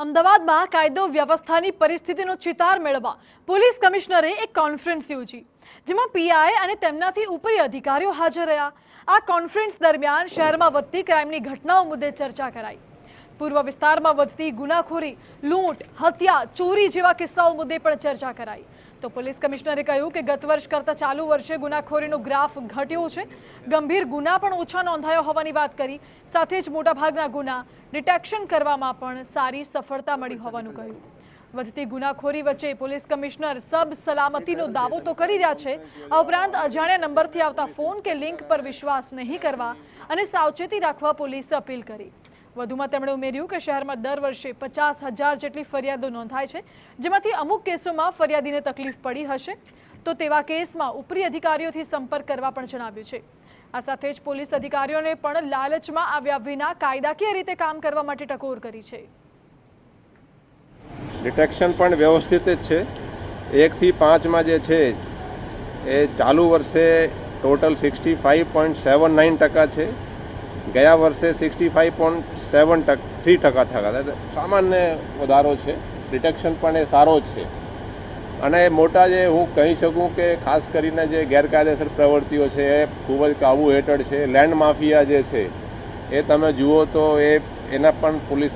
અમદાવાદમાં કાયદો વ્યવસ્થાની પરિસ્થિતિનો ચિતાર મેળવવા પોલીસ કમિશનરે એક કોન્ફરન્સ યોજી, જેમાં પીઆઈ અને તેમનાથી ઉપરી અધિકારીઓ હાજર રહ્યા. આ કોન્ફરન્સ દરમિયાન શહેરમાં વધતી ક્રાઇમની ઘટનાઓ મુદ્દે ચર્ચા કરાઈ. પૂર્વ વિસ્તારમાં વધતી ગુનાખોરી, લૂંટ, હત્યા, ચોરી જેવા કિસ્સાઓ મુદ્દે પણ ચર્ચા કરાઈ. તો પોલીસ કમિશનરે કહ્યું કે ગત વર્ષ કરતાં ચાલુ વર્ષે ગુનાખોરીનો ગ્રાફ ઘટ્યો છે. ગંભીર ગુના પણ ઓછા નોંધાયો હોવાની વાત કરી. સાથે જ મોટાભાગના ગુના ડિટેક્શન કરવામાં પણ સારી સફળતા મળી હોવાનું કહ્યું. વધતી ગુનાખોરી વચ્ચે પોલીસ કમિશનર સબ સલામતીનો દાવો તો કરી રહ્યા છે. આ ઉપરાંત અજાણ્યા નંબરથી આવતા ફોન કે લિંક પર વિશ્વાસ નહીં કરવા અને સાવચેતી રાખવા પોલીસે અપીલ કરી. વધુમાં તેમણે ઉમેર્યું કે શહેરમાં દર વર્ષે 50,000 જેટલી ફરિયાદો નોંધાય છે, જેમાંથી અમુક કેસોમાં ફરિયાદીને તકલીફ પડી હશે, તો તેવા કેસમાં ઉપરી અધિકારીઓથી સંપર્ક કરવા પણ જણાવ્યું છે. આ સાથે જ પોલીસ અધિકારીઓને પણ લાલચમાં આવ્યા વિના કાયદાકીય રીતે કામ કરવા માટે ટકોર કરી છે. ડિટેક્શન પણ વ્યવસ્થિત જ છે. 1 થી 5માં જે છે એ ચાલુ વર્ષે ટોટલ 65.79% છે. ગયા વર્ષે 65.73% થયા. સામાન્ય વધારો છે. ડિટેક્શન પણ એ સારો જ છે. અને મોટા જે હું કહી શકું કે ખાસ કરીને જે ગેરકાયદેસર પ્રવૃત્તિઓ છે એ ખૂબ જ કાબુ હેઠળ છે. લેન્ડ માફિયા જે છે એ તમે જુઓ તો એના પણ પોલીસ